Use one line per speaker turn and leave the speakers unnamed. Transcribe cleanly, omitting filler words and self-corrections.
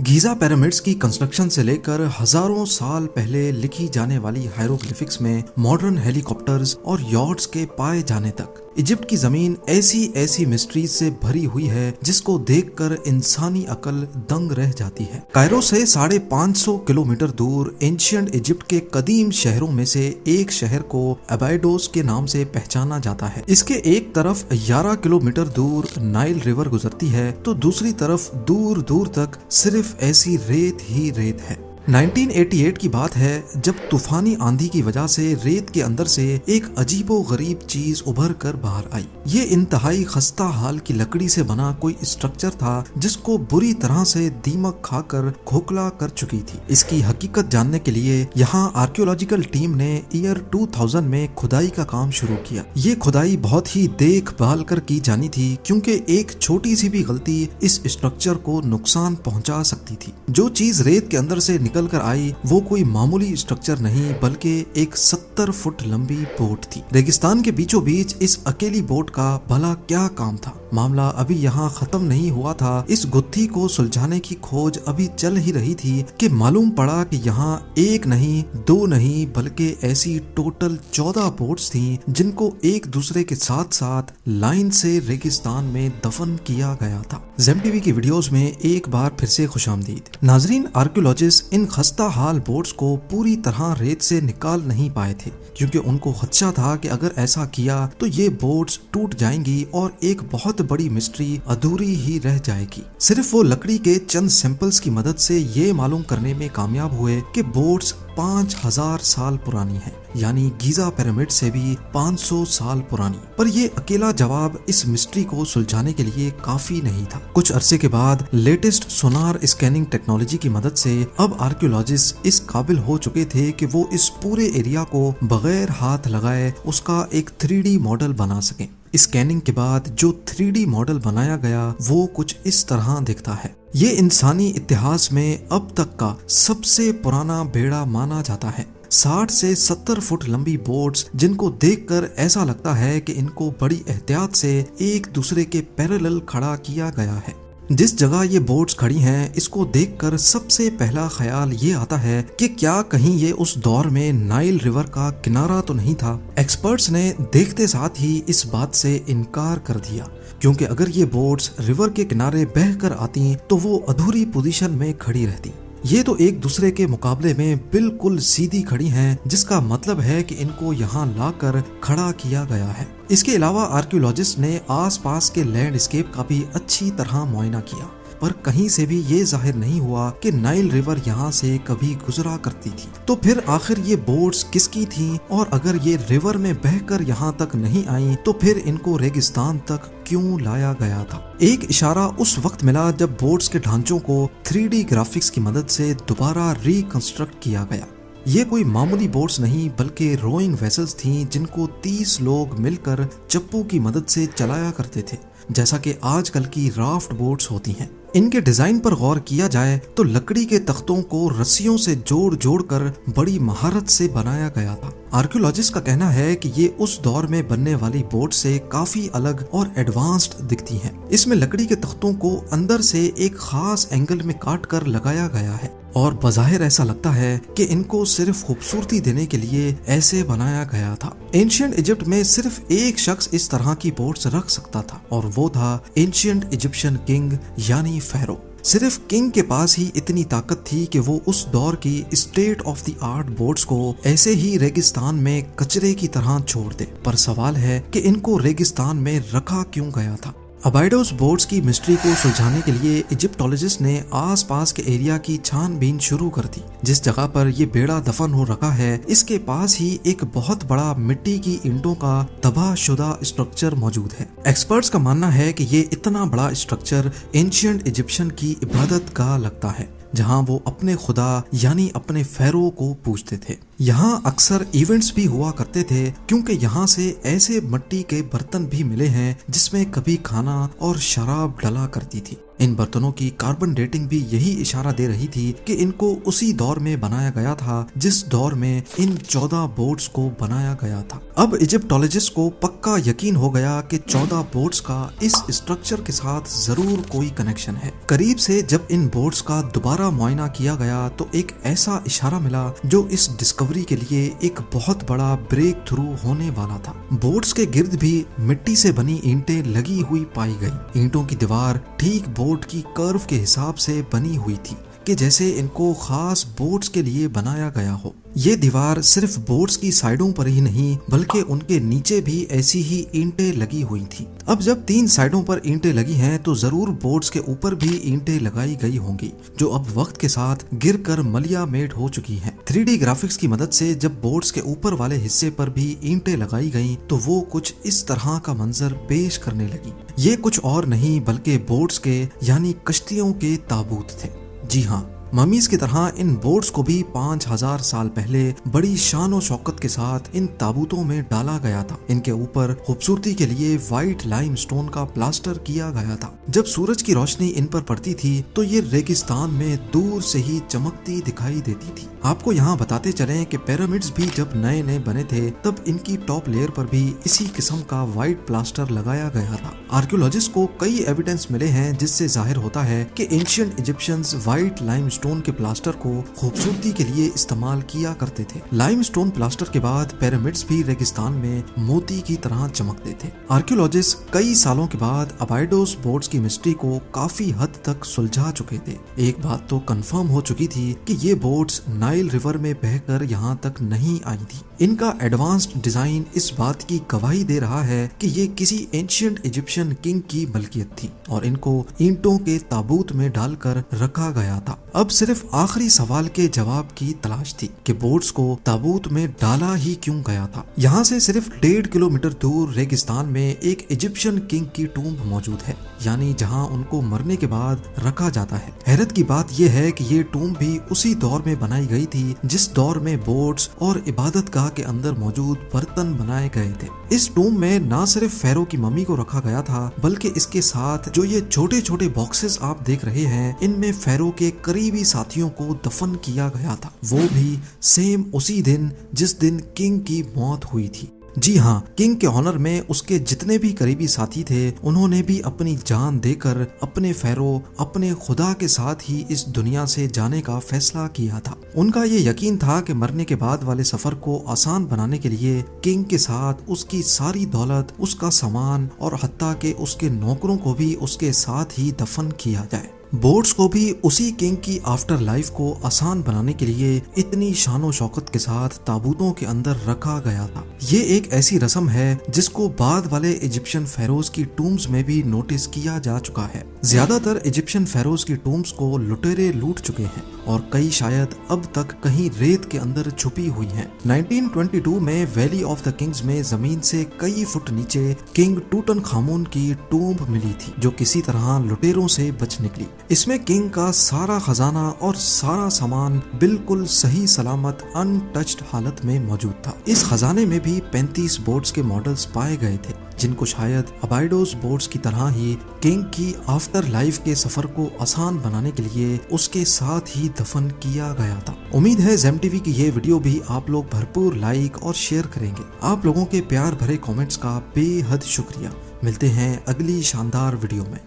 Giza pyramids की construction से लेकर हजारों साल पहले लिखी जाने वाली हायरोग्लिफिक्स में मॉडर्न हेलीकॉप्टर्स और यॉट्स के पाए जाने तक इजिप्ट की जमीन ऐसी ऐसी मिस्ट्रीज से भरी हुई है जिसको देखकर इंसानी अकल दंग रह जाती है। कायरो से 550 किलोमीटर दूर एंशिएंट इजिप्ट के कदीम शहरों में से एक शहर को अबाइडोस के नाम से पहचाना जाता है। इसके एक तरफ 11 किलोमीटर दूर नाइल रिवर गुजरती है तो दूसरी तरफ दूर दूर तक सिर्फ ऐसी रेत ही रेत है। 1988 की बात है जब तूफानी आंधी की वजह से रेत के अंदर से एक अजीबो गरीब चीज उभर कर बाहर आई। ये इंतहाई खस्ता हाल की लकड़ी से बना कोई स्ट्रक्चर था जिसको बुरी तरह से दीमक खाकर खोखला कर चुकी थी। इसकी हकीकत जानने के लिए यहाँ आर्कियोलॉजिकल टीम ने ईयर 2000 में खुदाई का काम शुरू किया। ये खुदाई बहुत ही देखभाल कर की जानी थी क्योंकि एक छोटी सी भी गलती इस स्ट्रक्चर को नुकसान पहुंचा सकती थी। जो चीज रेत के अंदर से निकल कर आई वो कोई मामूली स्ट्रक्चर नहीं बल्कि एक 70 फुट लंबी बोट थी। रेगिस्तान के बीचों बीच इस अकेली बोट का भला क्या काम था? मामला अभी यहाँ खत्म नहीं हुआ था। इस गुत्थी को सुलझाने की खोज अभी चल ही रही थी कि मालूम पड़ा कि यहाँ एक नहीं दो नहीं बल्कि ऐसी टोटल 14 बोट्स थी जिनको एक दूसरे के साथ साथ लाइन से रेगिस्तान में दफन किया गया था। ज़ेम टीवी की वीडियोस में एक बार फिर से खुशामदीद। नाजरीन, आर्कियोलॉजिस्ट इन खस्ता हाल बोट्स को पूरी तरह रेत से निकाल नहीं पाए थे क्योंकि उनको खदशा था कि अगर ऐसा किया तो ये बोट्स टूट जाएंगी और एक बहुत बड़ी मिस्ट्री अधूरी ही रह जाएगी। सिर्फ वो लकड़ी के चंद सैंपल्स की मदद से ये मालूम करने में कामयाब हुए कि बोट्स 5000 साल पुरानी है, यानी गीजा पिरामिड से भी 500 साल पुरानी। पर ये अकेला जवाब इस मिस्ट्री को सुलझाने के लिए काफी नहीं था। कुछ अरसे के बाद लेटेस्ट सोनार स्कैनिंग टेक्नोलॉजी की मदद से अब आर्कियोलॉजिस्ट इस काबिल हो चुके थे कि वो इस पूरे एरिया को बगैर हाथ लगाए उसका एक 3D मॉडल बना सकें। स्कैनिंग के बाद जो 3D मॉडल बनाया गया वो कुछ इस तरह दिखता है। ये इंसानी इतिहास में अब तक का सबसे पुराना बेड़ा माना जाता है। 60 से 70 फुट लंबी बोट्स जिनको देखकर ऐसा लगता है कि इनको बड़ी एहतियात से एक दूसरे के पैरेलल खड़ा किया गया है। जिस जगह ये बोट्स खड़ी हैं इसको देखकर सबसे पहला ख्याल ये आता है कि क्या कहीं ये उस दौर में नाइल रिवर का किनारा तो नहीं था। एक्सपर्ट्स ने देखते साथ ही इस बात से इनकार कर दिया क्योंकि अगर ये बोट्स रिवर के किनारे बहकर आती तो वो अधूरी पोजीशन में खड़ी रहती। ये तो एक दूसरे के मुकाबले में बिल्कुल सीधी खड़ी हैं, जिसका मतलब है कि इनको यहाँ लाकर खड़ा किया गया है। इसके अलावा आर्कियोलॉजिस्ट ने आसपास के लैंडस्केप का भी अच्छी तरह मुआयना किया पर कहीं से भी ये जाहिर नहीं हुआ कि नाइल रिवर यहाँ से कभी गुजरा करती थी। तो फिर आखिर ये बोट्स किसकी थीं? और अगर ये रिवर में बहकर यहाँ तक नहीं आई तो फिर इनको रेगिस्तान तक क्यों लाया गया था? एक इशारा उस वक्त मिला जब बोट्स के ढांचों को 3D ग्राफिक्स की मदद से दोबारा रिकंस्ट्रक्ट किया गया। ये कोई मामूली बोट्स नहीं बल्कि रोइंग वेसल्स थीं जिनको 30 लोग मिलकर चप्पू की मदद से चलाया करते थे, जैसा कि आजकल की राफ्ट बोट्स होती हैं। इनके डिजाइन पर गौर किया जाए तो लकड़ी के तख्तों को रस्सियों से जोड़ जोड़ कर बड़ी महारत से बनाया गया था। आर्कियोलॉजिस्ट का कहना है कि ये उस दौर में बनने वाली बोट से काफी अलग और एडवांस्ड दिखती हैं। इसमें लकड़ी के तख्तों को अंदर से एक खास एंगल में काट कर लगाया गया है और बज़ाहिर ऐसा लगता है कि इनको सिर्फ खूबसूरती देने के लिए ऐसे बनाया गया था। एंशिएंट इजिप्ट में सिर्फ एक शख्स इस तरह की बोट्स रख सकता था और वो था एंशिएंट इजिप्शियन किंग यानी फेरो। सिर्फ किंग के पास ही इतनी ताकत थी कि वो उस दौर की state of the art boats को ऐसे ही रेगिस्तान में कचरे की तरह छोड़ दे। पर सवाल है कि इनको रेगिस्तान में रखा क्यों गया था? अबाइडोस बोट्स की मिस्ट्री को सुलझाने के लिए इजिप्टोलॉजिस्ट ने आसपास के एरिया की छानबीन शुरू कर दी। जिस जगह पर ये बेड़ा दफन हो रखा है इसके पास ही एक बहुत बड़ा मिट्टी की ईंटों का तबाहशुदा स्ट्रक्चर मौजूद है। एक्सपर्ट्स का मानना है कि ये इतना बड़ा स्ट्रक्चर एंशिएंट इजिप्शियन की इबादत गाह लगता है जहां वो अपने खुदा यानी अपने फेरो को पूजते थे। यहाँ अक्सर इवेंट्स भी हुआ करते थे क्योंकि यहाँ से ऐसे मिट्टी के बर्तन भी मिले हैं जिसमें कभी खाना और शराब डला करती थी। इन बर्तनों की कार्बन डेटिंग भी यही इशारा दे रही थी कि इनको उसी दौर में बनाया गया था जिस दौर में इन 14 बोट्स को बनाया गया था। अब इजिप्टोलॉजिस्ट को पक्का यकीन हो गया कि 14 बोट्स का इस स्ट्रक्चर के साथ जरूर कोई कनेक्शन है। करीब से जब इन बोट्स का दोबारा मुआयना किया गया तो एक ऐसा इशारा मिला जो इस डिस्कवरी के लिए एक बहुत बड़ा ब्रेक थ्रू होने वाला था। बोट्स के गिर्द भी मिट्टी से बनी ईंटें लगी हुई पाई गई। ईंटों की दीवार ठीक बोट की कर्व के हिसाब से बनी हुई थी कि जैसे इनको खास बोट्स के लिए बनाया गया हो। ये दीवार सिर्फ बोट्स की साइडों पर ही नहीं बल्कि उनके नीचे भी ऐसी ही ईंटें लगी हुई थी। अब जब 3 साइडों पर ईंटें लगी हैं तो जरूर बोट्स के ऊपर भी ईंटें लगाई गई होंगी जो अब वक्त के साथ गिरकर मलिया मेट हो चुकी हैं। 3D ग्राफिक्स की मदद से जब बोट्स के ऊपर वाले हिस्से पर भी ईंटें लगाई गईं तो वो कुछ इस तरह का मंजर पेश करने लगी। ये कुछ और नहीं बल्कि बोट्स के यानी कश्तियों के ताबूत थे। जी हाँ, ममीज की तरह इन बोट्स को भी 5000 साल पहले बड़ी शान और शौकत के साथ इन ताबूतों में डाला गया था। इनके ऊपर खूबसूरती के लिए व्हाइट लाइमस्टोन का प्लास्टर किया गया था। जब सूरज की रोशनी इन पर पड़ती थी तो ये रेगिस्तान में दूर से ही चमकती दिखाई देती थी। आपको यहाँ बताते चलें कि पिरामिड्स भी जब नए नए बने थे तब इनकी टॉप लेयर पर भी इसी किस्म का व्हाइट प्लास्टर लगाया गया था। आर्कियोलॉजिस्ट को कई एविडेंस मिले हैं जिससे जाहिर होता है कि एंशिएंट इजिप्शियंस व्हाइट लाइमस्टोन के प्लास्टर को खूबसूरती के लिए इस्तेमाल किया करते थे। लाइमस्टोन प्लास्टर के बाद पिरामिड्स भी रेगिस्तान में मोती की तरह चमकते थे। आर्कियोलॉजिस्ट कई सालों के बाद अबाइडोस बोट्स की मिस्ट्री को काफी हद तक सुलझा चुके थे। एक बात तो कंफर्म हो चुकी थी कि ये बोट्स नाइल रिवर में बहकर यहाँ तक नहीं आई थी। इनका एडवांस्ड डिजाइन इस बात की गवाही दे रहा है कि ये किसी एंशिएंट इजिप्शियन किंग की मलकियत थी और इनको ईंटों के ताबूत में डालकर रखा गया था। अब सिर्फ आखिरी सवाल के जवाब की तलाश थी कि बोट्स को ताबूत में डाला ही क्यों गया था। यहाँ से सिर्फ 1.5 किलोमीटर दूर रेगिस्तान में एक इजिप्शियन किंग की टूम्ब मौजूद है, यानी जहाँ उनको मरने के बाद रखा जाता है। हैरत की बात यह है कि ये टूम्ब भी उसी दौर में बनाई गई थी जिस दौर में बोट्स और इबादतगाह के अंदर मौजूद बर्तन बनाए गए थे। इस टूम्ब में न सिर्फ फेरो की मम्मी को रखा गया था बल्कि इसके साथ जो ये छोटे छोटे बॉक्सेस आप देख रहे हैं इनमें फेरो के करीबी साथियों को दफन किया गया था, वो भी सेम उसी दिन जिस दिन किंग की मौत हुई थी। जी हाँ, किंग के ऑनर में उसके जितने भी करीबी साथी थे उन्होंने भी अपनी जान देकर अपने फेरो अपने खुदा के साथ ही इस दुनिया से जाने का फैसला किया था। उनका ये यकीन था कि मरने के बाद वाले सफर को आसान बनाने के लिए किंग के साथ उसकी सारी दौलत, उसका सामान और हत्ता के उसके नौकरों को भी उसके साथ ही दफन किया जाए। बोट्स को भी उसी किंग की आफ्टर लाइफ को आसान बनाने के लिए इतनी शानो शौकत के साथ ताबूतों के अंदर रखा गया था। ये एक ऐसी रस्म है जिसको बाद वाले इजिप्शियन फेरोज की टूम्स में भी नोटिस किया जा चुका है। ज्यादातर इजिप्शियन फेरोज की टूम्स को लुटेरे लूट चुके हैं और कई शायद अब तक कहीं रेत के अंदर छुपी हुई हैं। 1922 में वैली ऑफ द किंग्स में जमीन से कई फुट नीचे किंग टूटनखामुन की टूम्ब मिली थी जो किसी तरह लुटेरों से बच निकली। इसमें किंग का सारा खजाना और सारा सामान बिल्कुल सही सलामत अनटच्ड हालत में मौजूद था। इस खजाने में भी 35 बोट्स के मॉडल्स पाए गए थे जिनको शायद अबाइडोस बोट्स की तरह ही किंग की आफ्टर लाइफ के सफर को आसान बनाने के लिए उसके साथ ही दफन किया गया था। उम्मीद है ज़ेम टीवी की ये वीडियो भी आप लोग भरपूर लाइक और शेयर करेंगे। आप लोगों के प्यार भरे कमेंट्स का बेहद शुक्रिया। मिलते हैं अगली शानदार वीडियो में।